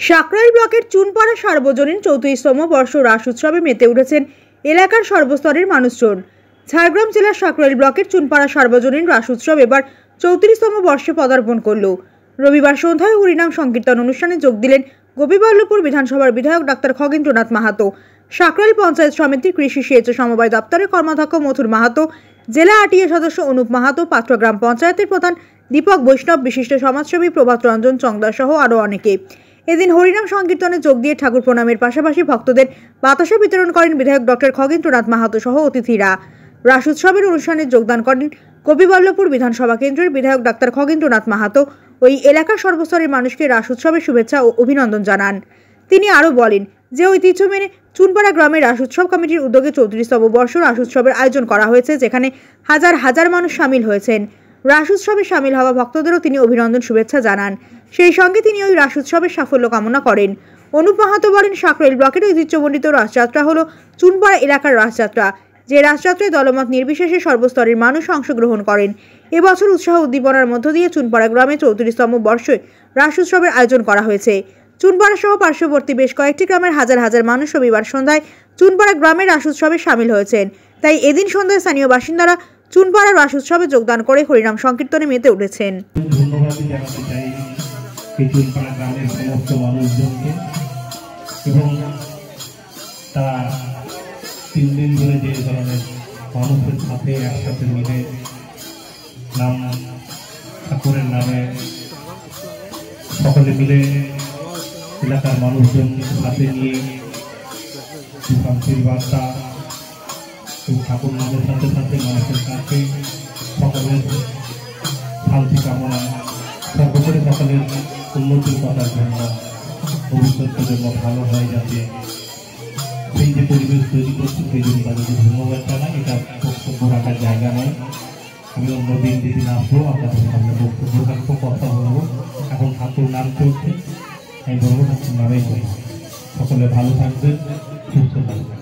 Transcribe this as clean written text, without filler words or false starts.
সাকরাইল ব্লকের চুনপাড়া সার্বজনীন 34তম বর্ষ রাস উৎসবে মেতে উঠেছেন এলাকার সর্বস্তরের মানুষজন। ঝাড়গ্রাম জেলার সাকরাইল ব্লকের চুনপাড়া সার্বজনীন রাস উৎসব এবার 34তম বর্ষে পদার্পণ করল। রবিবার সন্ধ্যায় হরিনাম সংকীর্তন অনুষ্ঠানে যোগ দিলেন গোপীবল্লভপুর বিধানসভার বিধায়ক ডাক্তার খগেন্দ্রনাথ মাহাতো, সাকরাইল পঞ্চায়েত সমিতির কৃষি সেচ সমবায় দপ্তরের কর্মাধ্যক্ষ মথুর মাহাতো, জেলা আরটিএ সদস্য অনুপ মাহাতো, পাত্র গ্রাম পঞ্চায়েতের প্রধান দীপক বৈষ্ণব, বিশিষ্ট সমাজসেবী প্রভাত রঞ্জন চংদা সহ আরও অনেকে। এদিন হরিনাম সংকীর্তনে যোগ দিয়ে ঠাকুর প্রণামের পাশাপাশি ভক্তদের বাতাসা বিতরণ করেন বিধায়ক ডক্টর খগেন্দ্রনাথ মাহাতো সহ অতিথিরা। রাস উৎসবের অনুষ্ঠানে যোগদান করেন গোপীবল্লভপুর বিধানসভা কেন্দ্রের বিধায়ক ডাক্তার খগেন্দ্রনাথ মাহাতো। ওই এলাকার সর্বস্তরের মানুষকে রাস উৎসবের শুভেচ্ছা ও অভিনন্দন জানান। তিনি আরও বলেন যে ঐতিহ্য মেনে চুনপাড়া গ্রামের রাস উৎসব কমিটির উদ্যোগে 34তম বর্ষ রাস উৎসবের আয়োজন করা হয়েছে, যেখানে হাজার হাজার মানুষ সামিল হয়েছেন। রাস উৎসবে সামিল হওয়া ভক্তদেরও তিনি অভিনন্দন শুভেচ্ছা জানান। সেই সঙ্গে তিনি ওই রাস উৎসবের সাফল্য কামনা করেন। অনুপ মাহাতো বলেন, সাকরাইল ব্লকের ঐতিহ্যমণ্ডিত রাসযাত্রা হল চুনপাড়া এলাকার রাসযাত্রা, যে রাসযাত্রায় দলমত নির্বিশেষে সর্বস্তরের মানুষ অংশগ্রহণ করেন। এবছর উৎসাহ উদ্দীপনার মধ্য দিয়ে চুনপাড়া গ্রামে 34তম বর্ষে রাস উৎসবের আয়োজন করা হয়েছে। চুনপাড়া সহ পার্শ্ববর্তী বেশ কয়েকটি গ্রামের হাজার হাজার মানুষ রবিবার সন্ধ্যায় চুনপাড়া গ্রামের রাস উৎসবে সামিল হয়েছেন। তাই এদিন সন্ধ্যায় স্থানীয় বাসিন্দারা চুনপাড়া রাস উৎসবে যোগদান করে হরিনাম সংকীর্তনে মেতে উঠেছেন। ধন্যবাদ জানাতে চাই চুনপাড়া গ্রামের সমস্ত মানুষজনকে, এবং তারা 3 দিন ধরে যে ধরনের মানুষের সাথে একসাথে মিলে নাম ঠাকুরের নামে সকলে মিলে এলাকার মানুষজনকে সাথে নিয়ে শান্তির বার্তা ঠাকুর নামের সাথে সাথে মানুষের কাছে সকলের শান্তি কামনা, সর্বোপরি সকলের উন্নতির কথার জন্য ভবিষ্যতের জন্য ভালো হয় যাতে সেই যে পরিবেশ তৈরি করছে সেই জন্য তাদেরকে ধন্যবাদ জানাই। এটা বক্তব্য রাখার জায়গা নয়। আমি অন্য দিন যেদিন আসবো আপনাদের সামনে বক্তব্য রাখবো, কথা বলবো। এখন ঠাকুর নাম চলছে, আমি বলবো ঠাকুর নামেই বলবো। সকলে ভালো থাকবেন, সুস্থ থাকবেন।